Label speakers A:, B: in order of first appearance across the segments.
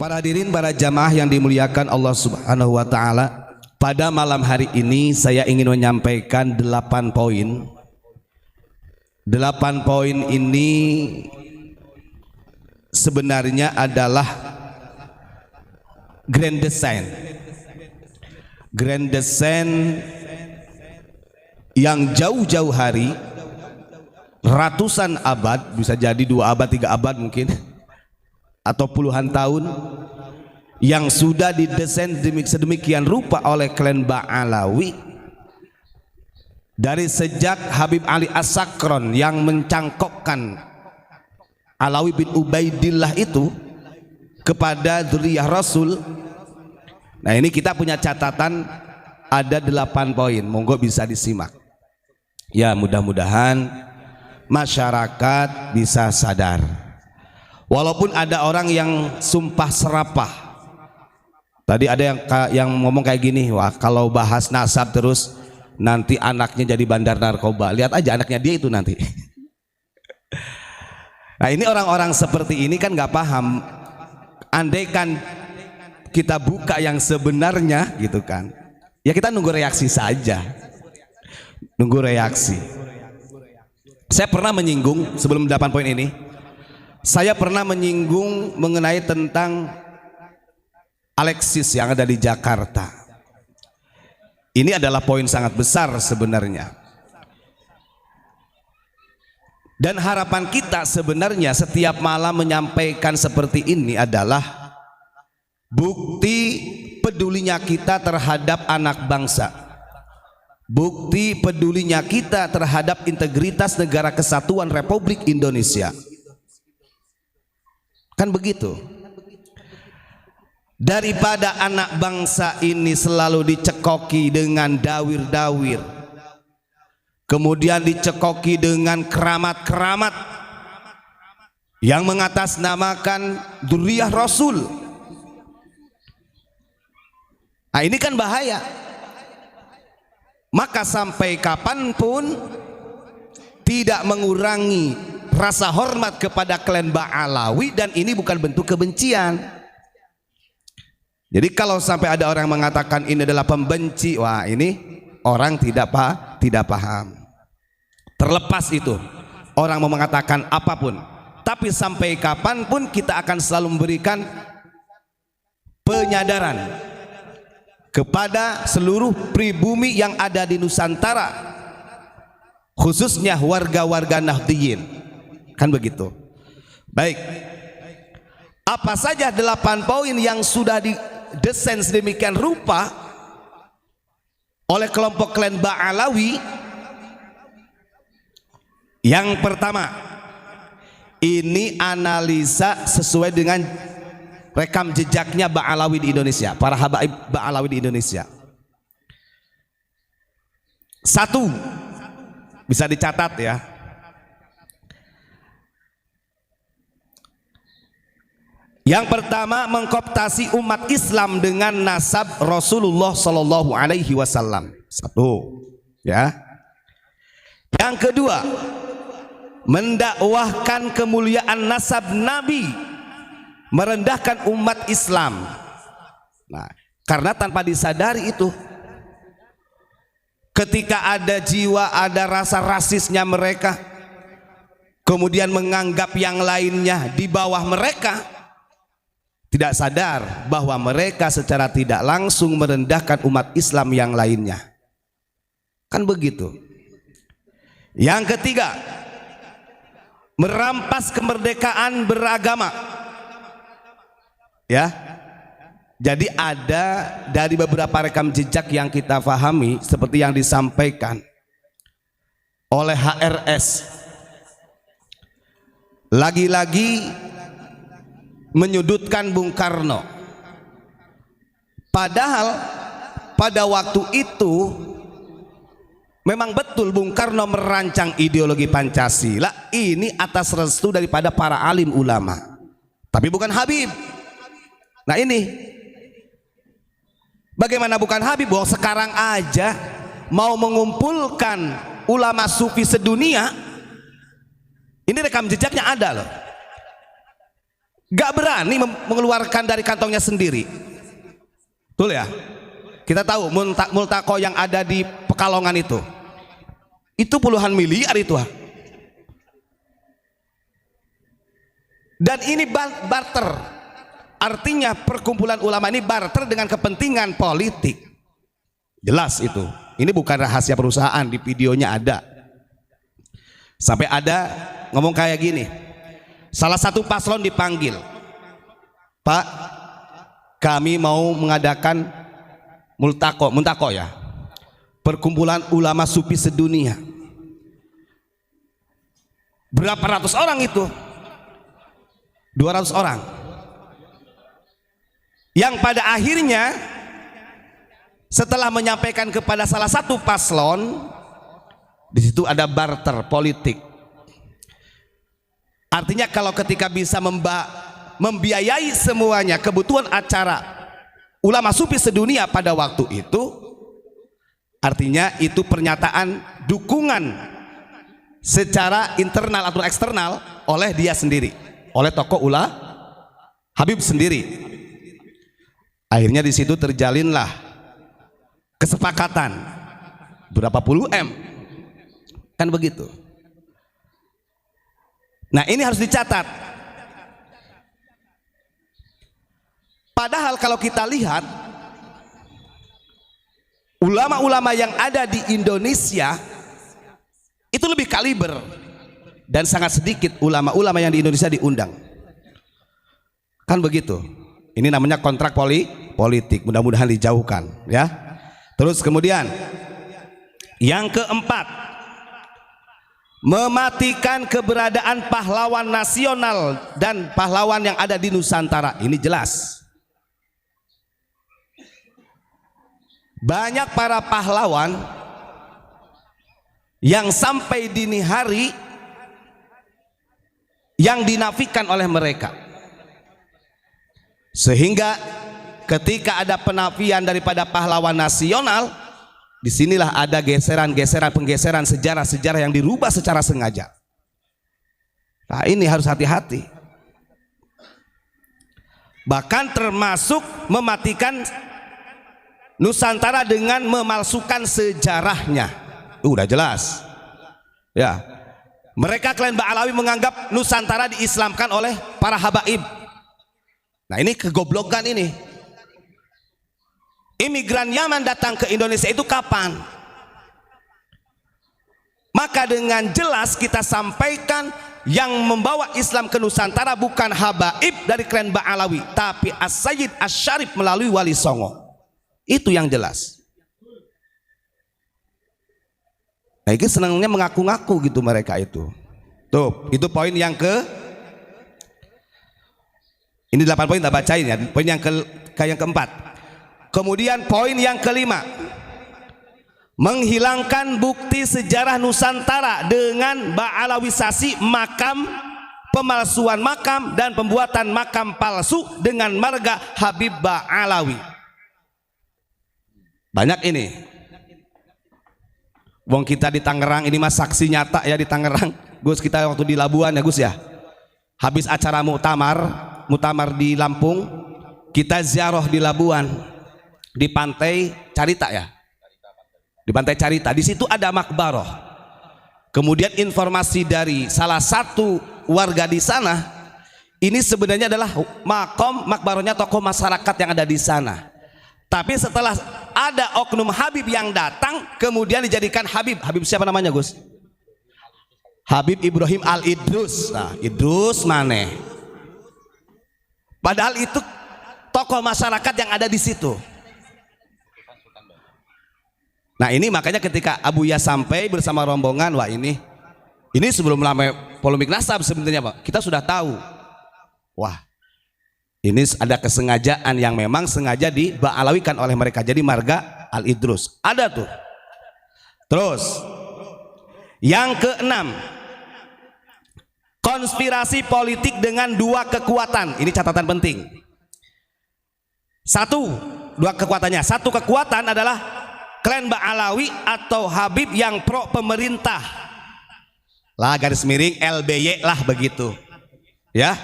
A: Para hadirin, para jamaah yang dimuliakan Allah Subhanahu wa taala, pada malam hari ini saya ingin menyampaikan 8 poin. 8 poin ini sebenarnya adalah grand design yang jauh-jauh hari, ratusan abad, bisa jadi 2 abad 3 abad mungkin, atau puluhan tahun, yang sudah didesain sedemikian rupa oleh klan Ba'alawi. Dari sejak Habib Ali As-Sakron yang mencangkokkan Alawi bin Ubaidillah itu kepada dzurriyyah Rasul. Nah, ini kita punya catatan, ada 8 poin, monggo bisa disimak ya, mudah-mudahan masyarakat bisa sadar. Walaupun ada orang yang sumpah serapah. Tadi ada yang ngomong kayak gini, wah kalau bahas nasab terus nanti anaknya jadi bandar narkoba. Lihat aja anaknya dia itu nanti. Nah, ini orang-orang seperti ini kan nggak paham. Andaikan kita buka yang sebenarnya gitu kan, ya kita nunggu reaksi saja. Nunggu reaksi. Saya pernah menyinggung sebelum 8 poin ini, saya pernah menyinggung mengenai tentang Alexis yang ada di Jakarta. Ini adalah poin sangat besar sebenarnya. Dan harapan kita sebenarnya setiap malam menyampaikan seperti ini adalah bukti pedulinya kita terhadap anak bangsa. Bukti pedulinya kita terhadap integritas Negara Kesatuan Republik Indonesia. Kan begitu. Daripada anak bangsa ini selalu dicekoki dengan dawir-dawir, kemudian dicekoki dengan keramat-keramat yang mengatasnamakan dzurriyyah Rasul. Nah, ini kan bahaya. Maka sampai kapanpun tidak mengurangi rasa hormat kepada klan Ba'alawi, dan ini bukan bentuk kebencian. Jadi kalau sampai ada orang mengatakan ini adalah pembenci, wah ini orang tidak paham. Terlepas itu orang mau mengatakan apapun, tapi sampai kapanpun kita akan selalu memberikan penyadaran kepada seluruh pribumi yang ada di Nusantara, khususnya warga-warga Nahdliyin. Kan begitu. Baik, apa saja 8 poin yang sudah didesain sedemikian rupa oleh kelompok klan Ba'alawi? Yang pertama, ini analisa sesuai dengan rekam jejaknya Ba'alawi di Indonesia, para habaib Ba'alawi di Indonesia. 1, bisa dicatat ya. Yang pertama, mengkooptasi umat Islam dengan nasab Rasulullah Shallallahu Alaihi Wasallam. 1, ya. Yang kedua, mendakwahkan kemuliaan nasab Nabi, merendahkan umat Islam. Nah, karena tanpa disadari itu, ketika ada jiwa, ada rasa rasisnya mereka, kemudian menganggap yang lainnya di bawah mereka, tidak sadar bahwa mereka secara tidak langsung merendahkan umat Islam yang lainnya. Kan begitu. Yang ketiga, merampas kemerdekaan beragama. Ya. Jadi ada dari beberapa rekam jejak yang kita pahami seperti yang disampaikan oleh HRS, lagi-lagi menyudutkan Bung Karno. Padahal pada waktu itu memang betul Bung Karno merancang ideologi Pancasila ini atas restu daripada para alim ulama, tapi bukan Habib. Nah, ini bagaimana bukan Habib? Bahwa sekarang aja mau mengumpulkan ulama sufi sedunia, ini rekam jejaknya ada loh. gak berani mengeluarkan dari kantongnya sendiri. Betul ya? Kita tahu multaqo yang ada di Pekalongan itu puluhan miliar itu. Dan ini barter. Artinya perkumpulan ulama ini barter dengan kepentingan politik. Jelas itu. Ini bukan rahasia perusahaan, di videonya ada. Sampai ada ngomong kayak gini. Salah satu paslon dipanggil. Pak, kami mau mengadakan multaqo ya. Perkumpulan ulama sufi sedunia. Berapa ratus orang itu? 200 orang. Yang pada akhirnya setelah menyampaikan kepada salah satu paslon, di situ ada barter politik. Artinya kalau ketika bisa membiayai semuanya kebutuhan acara ulama sufi sedunia pada waktu itu, artinya itu pernyataan dukungan secara internal atau eksternal oleh dia sendiri, oleh tokoh Habib sendiri. Akhirnya di situ terjalinlah kesepakatan berapa puluh M, kan begitu. Nah ini harus dicatat. Padahal kalau kita lihat ulama-ulama yang ada di Indonesia itu lebih kaliber, dan sangat sedikit ulama-ulama yang di Indonesia diundang. Kan begitu. Ini namanya kontrak politik. Mudah-mudahan dijauhkan ya. Terus kemudian yang keempat, mematikan keberadaan pahlawan nasional dan pahlawan yang ada di Nusantara. Ini jelas. Banyak para pahlawan yang sampai dini hari yang dinafikan oleh mereka, sehingga ketika ada penafian daripada pahlawan nasional, disinilah ada penggeseran sejarah-sejarah yang dirubah secara sengaja. Nah ini harus hati-hati. Bahkan termasuk mematikan Nusantara dengan memalsukan sejarahnya. Udah jelas ya. Mereka klan Ba'alawi menganggap Nusantara diislamkan oleh para habaib. Nah ini kegoblokan ini. Imigran Yaman datang ke Indonesia itu kapan? Maka dengan jelas kita sampaikan yang membawa Islam ke Nusantara bukan habaib dari klan Ba'alawi, tapi As-Sayyid Asy-Syarif melalui Wali Songo. Itu yang jelas. Nah itu senangnya mengaku-ngaku gitu mereka itu. Tuh, itu poin yang ini 8 poin tak bacain ya. Poin yang keempat. Kemudian poin yang kelima, menghilangkan bukti sejarah Nusantara dengan ba'alawisasi makam, pemalsuan makam dan pembuatan makam palsu dengan marga Habib Ba'alawi. Banyak ini. Wong kita di Tangerang ini mas saksi nyata ya di Tangerang. Gus, kita waktu di Labuan ya Gus ya. Habis acara muktamar di Lampung, kita ziarah di Labuan, di Pantai Carita ya. Di Pantai Carita, di situ ada makbaroh. Kemudian informasi dari salah satu warga di sana, ini sebenarnya adalah makbarohnya tokoh masyarakat yang ada di sana. Tapi setelah ada oknum Habib yang datang, kemudian dijadikan Habib. Habib siapa namanya Gus? Habib Ibrahim Al-Idrus. Nah, Idrus mana? Padahal itu tokoh masyarakat yang ada di situ. Nah ini makanya ketika Abu Ya sampai bersama rombongan, wah ini sebelum lama polemik nasab sebenarnya Pak, kita sudah tahu. Wah ini ada kesengajaan yang memang sengaja diba'alawikan oleh mereka, jadi marga Al-Idrus ada tuh. Terus yang keenam, konspirasi politik dengan dua kekuatan. Ini catatan penting. Dua kekuatannya. Satu kekuatan adalah klan Ba'alawi atau Habib yang pro pemerintah lah, garis miring LBY lah begitu ya.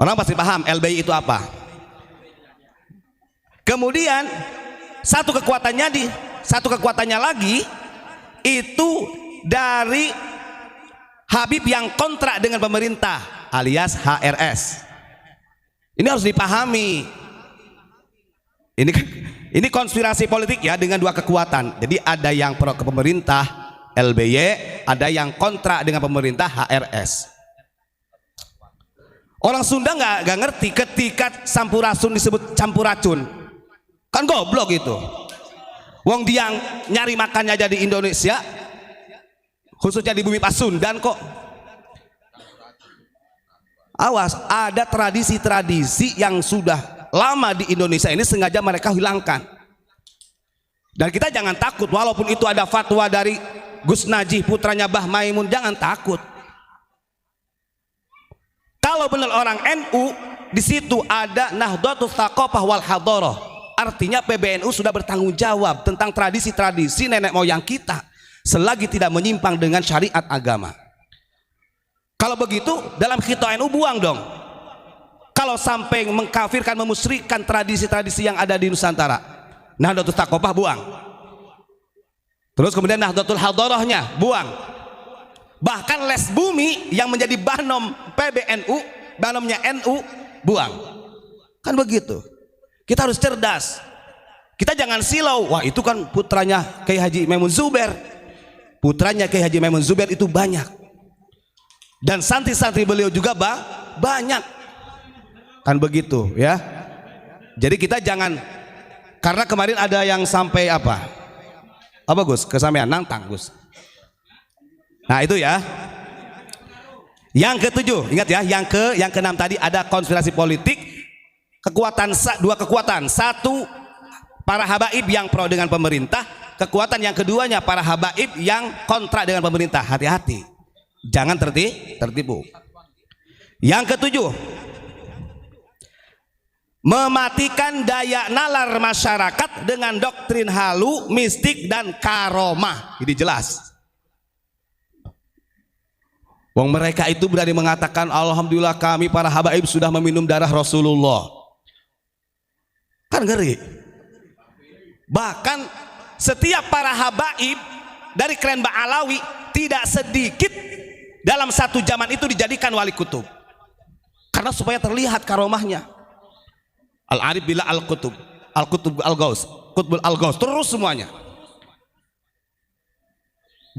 A: Orang pasti paham LBI itu apa. Kemudian satu kekuatannya lagi itu dari Habib yang kontrak dengan pemerintah alias HRS. Ini harus dipahami. Ini konspirasi politik ya dengan dua kekuatan. Jadi ada yang pro ke pemerintah LBY, ada yang kontrak dengan pemerintah HRS. Orang Sunda nggak ngerti ketika sampurasun disebut campur racun. Kan goblok itu. Wong dia nyari makannya aja di Indonesia, khususnya di bumi Pasundan kok. Awas, ada tradisi-tradisi yang sudah lama di Indonesia ini sengaja mereka hilangkan. Dan kita jangan takut, walaupun itu ada fatwa dari Gus Najih putranya Bah Maimun, jangan takut. Kalau benar orang NU, di situ ada Nahdlatul Tsaqafah wal Hadharah. Artinya PBNU sudah bertanggung jawab tentang tradisi-tradisi nenek moyang kita selagi tidak menyimpang dengan syariat agama. Kalau begitu dalam khito NU buang dong. Kalau sampai mengkafirkan, memusyrikan tradisi-tradisi yang ada di Nusantara, Nahdlatul Tsaqafah buang. Terus kemudian Nahdlatul Hadharahnya buang. Bahkan les bumi yang menjadi banom PBNU, banomnya NU, buang. Kan begitu. Kita harus cerdas. Kita jangan silau. Wah, itu kan putranya Kiai Haji Maimun Zubair. Putranya Kiai Haji Maimun Zubair itu banyak. Dan santri-santri beliau juga banyak. Kan begitu ya. Jadi kita jangan, karena kemarin ada yang sampai apa Gus? Kesampaian nantang Gus. Nah itu ya. Yang ketujuh, ingat ya, yang keenam tadi ada konspirasi politik, dua kekuatan. Satu, para habaib yang pro dengan pemerintah. Kekuatan yang keduanya para habaib yang kontra dengan pemerintah. Hati-hati, jangan tertipu. Yang ketujuh, mematikan daya nalar masyarakat dengan doktrin halu, mistik dan karomah. Ini jelas. Wong mereka itu berani mengatakan alhamdulillah kami para habaib sudah meminum darah Rasulullah. Kan ngeri. Bahkan setiap para habaib dari klan Ba'alawi tidak sedikit dalam satu zaman itu dijadikan wali kutub. Karena supaya terlihat karomahnya. Al-Arif bila al-kutub, al-kutub al-gaus, kutbul al-gaus, terus semuanya.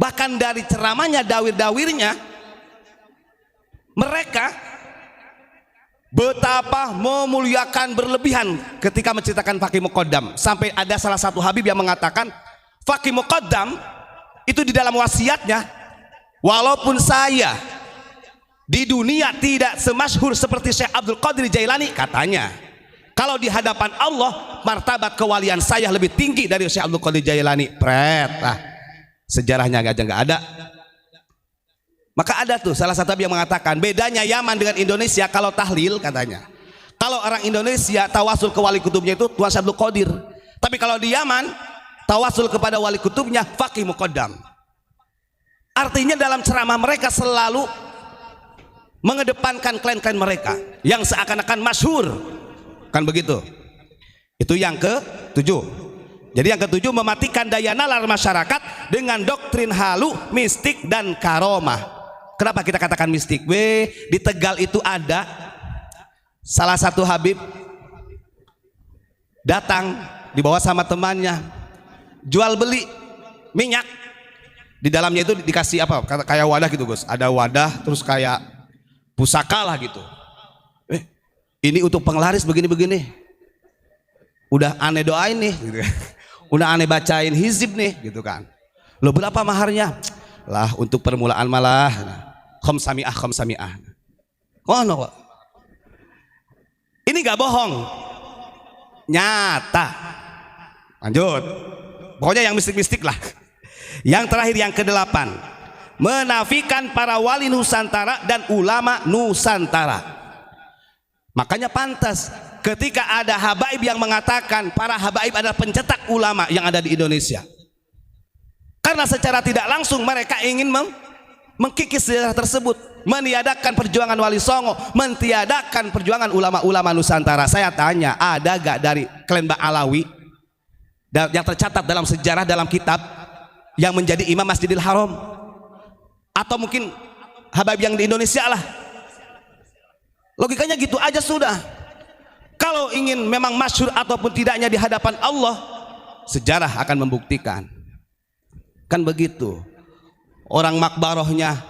A: Bahkan dari ceramahnya, dawir-dawirnya, mereka betapa memuliakan berlebihan ketika menceritakan Faqih Muqaddam. Sampai ada salah satu habib yang mengatakan Faqih Muqaddam itu di dalam wasiatnya, walaupun saya di dunia tidak semasyhur seperti Syekh Abdul Qadir Jailani, katanya, kalau di hadapan Allah martabat kewalian saya lebih tinggi dari Syekh Abdul Qadir Jailani. Sejarahnya aja nggak ada. Maka ada tuh salah satu yang mengatakan bedanya Yaman dengan Indonesia kalau tahlil, katanya. Kalau orang Indonesia tawasul ke wali kutubnya itu Tuan Syekh Abdul Qadir. Tapi kalau di Yaman tawasul kepada wali kutubnya Faqih Muqaddam. Artinya dalam ceramah mereka selalu mengedepankan klan-klan mereka yang seakan-akan masyhur. Kan begitu. Itu yang ketujuh. Jadi yang ketujuh, mematikan daya nalar masyarakat dengan doktrin halu, mistik dan karomah. Kenapa kita katakan mistik? Di Tegal itu ada salah satu habib datang dibawa sama temannya, jual beli minyak. Di dalamnya itu dikasih apa? Kayak wadah gitu Gus. Ada wadah terus kayak pusaka lah gitu. Ini untuk penglaris begini-begini. Udah aneh doain nih gitu. Udah aneh bacain hizib nih gitu kan. Loh, berapa maharnya? Lah untuk permulaan malah khomsamiah. Oh no. Ini gak bohong, nyata. Lanjut. Pokoknya yang mistik-mistik lah. Yang terakhir, yang kedelapan, menafikan para wali Nusantara dan ulama Nusantara. Makanya pantas ketika ada habaib yang mengatakan para habaib adalah pencetak ulama yang ada di Indonesia. Karena secara tidak langsung mereka ingin mengkikis sejarah tersebut, meniadakan perjuangan Wali Songo, mentiadakan perjuangan ulama-ulama Nusantara. Saya tanya, ada gak dari klan Ba'alawi yang tercatat dalam sejarah, dalam kitab, yang menjadi imam Masjidil Haram? Atau mungkin Habib yang di Indonesia lah. Logikanya gitu aja sudah. Kalau ingin memang masyhur ataupun tidaknya di hadapan Allah, sejarah akan membuktikan. Kan begitu. Orang makbarohnya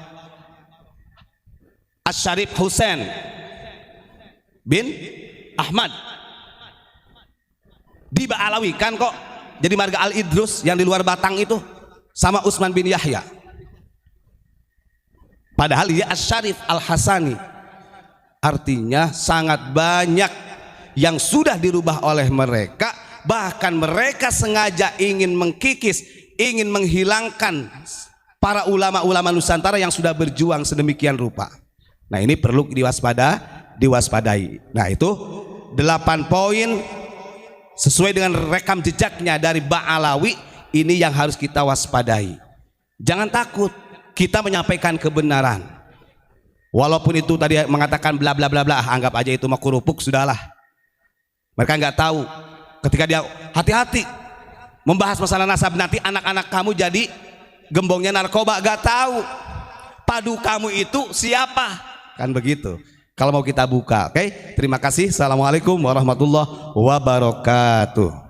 A: Asy-Syarif Husain bin Ahmad di Ba'alawi kan kok jadi marga Al-Idrus yang di luar Batang itu sama Utsman bin Yahya. Padahal dia Asy-Syarif Al-Hasani. Artinya sangat banyak yang sudah dirubah oleh mereka, bahkan mereka sengaja ingin mengkikis, ingin menghilangkan para ulama-ulama Nusantara yang sudah berjuang sedemikian rupa. Nah, ini perlu diwaspadai. Nah, itu 8 poin sesuai dengan rekam jejaknya dari Ba'alawi, ini yang harus kita waspadai. Jangan takut kita menyampaikan kebenaran. Walaupun itu tadi mengatakan bla bla bla bla, anggap aja itu mah kurupuk, sudahlah. Mereka nggak tahu. Ketika dia hati-hati membahas masalah nasab, nanti anak-anak kamu jadi gembongnya narkoba, gak tahu padu kamu itu siapa, kan begitu. Kalau mau kita buka, oke? Terima kasih. Assalamualaikum warahmatullahi wabarakatuh.